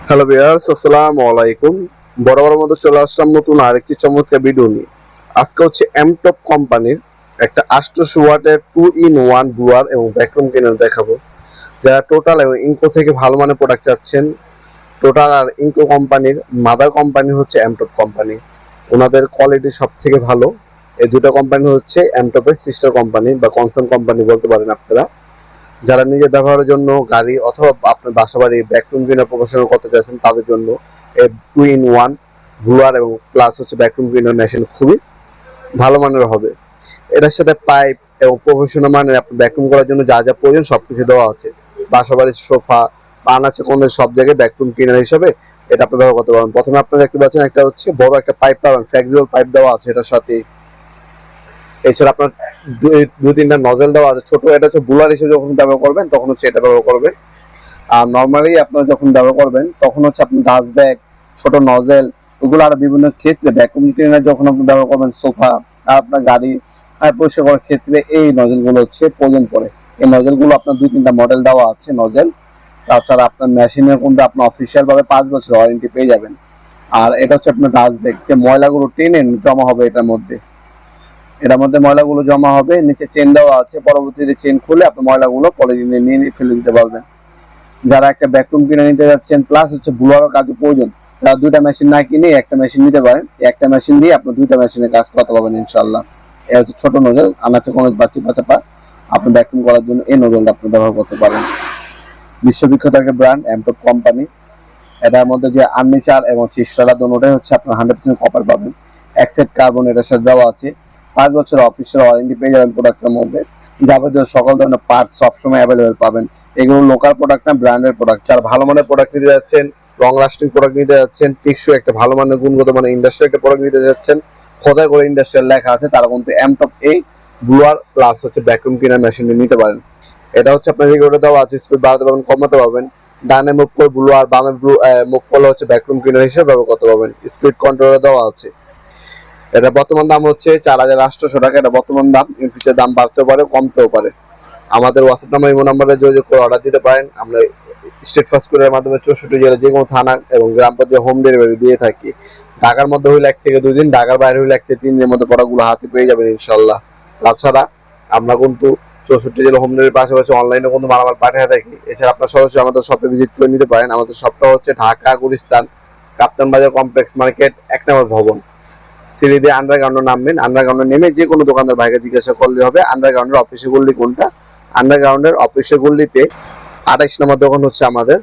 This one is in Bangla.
হ্যালো ভিউয়ার্স, আসসালামু আলাইকুম। বরাবরের মতো চলে আসলাম নতুন আরেকটি চমৎকার ভিডিও নিয়ে। আজকে হচ্ছে এমটপ কোম্পানির একটা 800 ওয়াটের 2-in-1 ব্লুয়ার এবং ভ্যাকুয়াম ক্লিনার দেখাবো। যারা টোটাল এবং ইনকো থেকে ভালো মানের প্রোডাক্ট চাচ্ছেন, টোটাল আর ইনকো কোম্পানির মাদার কোম্পানি হচ্ছে এমটপ কোম্পানি। ওনাদের কোয়ালিটি সব থেকে ভালো। এই দুটো কোম্পানি হচ্ছে এমটপের সিস্টার কোম্পানি বা কনসার্ন কোম্পানি বলতে পারেন আপনারা। যারা নিজের ব্যবহারের জন্য গাড়ি অথবা আপনার বাসাবাড়ি ভ্যাকুয়াম ক্লিনার প্রফেশনাল করতে চাচ্ছেন তাদের জন্য এই 2-in-1 ব্লুয়ার এবং প্লাস হচ্ছে ভ্যাকুয়াম ক্লিনার মেশিন খুবই ভালো মানের হবে। এটার সাথে পাইপ এবং প্রফেশনাল মানের আপনার ভ্যাকুয়াম করার জন্য যা যা প্রয়োজন সবকিছু দেওয়া আছে। বাসাবাড়ির সোফা আনাচে কোণে সব জায়গায় ভ্যাকুয়াম ক্লিনার হিসেবে এটা আপনি ব্যবহার করতে পারেন। প্রথমে আপনারা দেখতে পাচ্ছেন একটা হচ্ছে বড় একটা পাইপ পাবেন, ফ্লেক্সিবল পাইপ দেওয়া আছে এটার সাথে। এছাড়া আপনার দুই তিনটা নজেল দেওয়া আছে ছোট। এটা হচ্ছে বুলার হিসেবে যখন ব্যবহার করবেন তখন হচ্ছে এটা ব্যবহার করবেন। আর নর্মালি আপনারা যখন ব্যবহার করবেন তখন হচ্ছে আপনি ডাস্ট ব্যাগ, ছোট নজেল, ওগুলো আর বিভিন্ন ক্ষেত্রে ভ্যাকুয়াম ক্লিনার যখন আপনি ব্যবহার করবেন সোফা আর আপনার গাড়ি পরিষ্কার করার ক্ষেত্রে এই নজেলগুলো হচ্ছে প্রয়োজন পড়ে। এই নজেলগুলো আপনার দুই তিনটা মডেল দেওয়া আছে নজেল। তাছাড়া আপনার মেশিনের মধ্যে আপনি অফিসিয়াল ভাবে 5 বছর ওয়ারেন্টি পেয়ে যাবেন। আর এটা হচ্ছে আপনার ডাস্ট ব্যাগ, যে ময়লাগুলো টেনে জমা হবে এটার মধ্যে ময়লাগুলো জমা হবে, নিচে চেন দেওয়া আছে, পরবর্তীতে চেন খুলে আপনি ময়লাগুলো পলিথিনে নিয়ে ফেলে দিতে পারবেন। যারা একটা ভ্যাকুয়াম কিনে নিতে যাচ্ছেন প্লাস হচ্ছে ব্লোয়ারও কাজে প্রয়োজন, তারা দুইটা মেশিন না কিনে একটা মেশিন নিতে পারেন। একটা মেশিন দিয়ে আপনি দুইটা মেশিনের কাজ করতে পারবেন ইনশাল্লাহ। এটা হচ্ছে ছোট নজল, আনাচে কোনো বাচ্চি পাচাপা আপনি ভ্যাকুয়াম করার জন্য এই নজলটা আপনি ব্যবহার করতে পারেন। বিশ্ববিখ্যাত একটা ব্র্যান্ড এমটপ কোম্পানি। এটার মধ্যে যে আর্মেচার এবং চিস্টালা দুটোটাই হচ্ছে আপনার 100% কপার পাবেন। অ্যাক্সেট কার্বন এটার সাথে দেওয়া আছে। 5 বছর অফিসিয়াল ওয়ারেন্টি পেয়ে যাবেন প্রোডাক্টের মধ্যে। যাবতীয় সকল ধরনের পার্টস সবসময় অ্যাভেলেবেল পাবেন। এগুলো লোকাল প্রোডাক্ট না, ব্র্যান্ডের প্রোডাক্ট। যারা ভালো মানের প্রোডাক্ট নিতে যাচ্ছেন, লং লাস্টিং প্রোডাক্ট নিতে যাচ্ছেন, টেকসই একটা ভালো মানের গুণগত মানে ইন্ডাস্ট্রিয়াল একটা প্রোডাক্ট নিতে যাচ্ছেন, খোদাই করে ইন্ডাস্ট্রিয়াল লেখা আছে, তারা কিন্তু এমটপ এই ব্লুয়ার প্লাস হচ্ছে ভ্যাকুয়াম ক্লিনার মেশিন নিতে পারেন। এটা হচ্ছে আপনার রেগুলেটর দেওয়া আছে, স্পিড বাড়াতে পারবেন, কমাতে পারবেন। ডানে মুভ করে ব্লুয়ার, বামে মুভ করলে হচ্ছে ভ্যাকুয়াম ক্লিনার হিসেবে ব্যবহার করতে পারবেন। স্পিড কন্ট্রোলার দেওয়া আছে। এটা বর্তমান দাম হচ্ছে 4,800 টাকা। এটা বর্তমান দাম, ইন ফিউচার দাম বাড়তেও পারে কমতেও পারে। আমাদের হোয়াটসঅ্যাপ নাম্বার ইমো নাম্বারে যোগাযোগ করে অর্ডার দিতে পারেন। আমরা স্টেট ফাস্ট কুরিয়ারের মাধ্যমে 64 জেলা যে কোনো থানা এবং গ্রাম পর্যায়ে হোম ডেলিভারি দিয়ে থাকি। ঢাকার মধ্যে হইলে 1 থেকে 2 দিন, ঢাকার বাইরে হইলে 1 থেকে 3 দিনের মধ্যে প্রোডাক্টগুলো হাতে পেয়ে যাবেন ইনশাল্লাহ। তাছাড়া আমরা কিন্তু 64 জেলা হোম ডেলিভারির পাশাপাশি অনলাইনে কিন্তু মালামাল পাঠিয়ে থাকি। এছাড়া আপনার সরাসরি আমাদের শপে ভিজিট করে নিতে পারেন। আমাদের শপটা হচ্ছে ঢাকা গুলিস্তান কাপ্তান বাজার কমপ্লেক্স মার্কেট 1 নম্বর ভবন। সিঁড়ি দিয়ে আন্ডারগ্রাউন্ডে নামবেন। আন্ডারগ্রাউন্ডে নেমে যে কোনো দোকানদার ভাইকে জিজ্ঞাসা করলে হবে আন্ডারগ্রাউন্ডের অফিসের গল্লি কোনটা। আন্ডারগ্রাউন্ডের অফিসের গল্লিতে 28 নম্বর দোকান হচ্ছে আমাদের।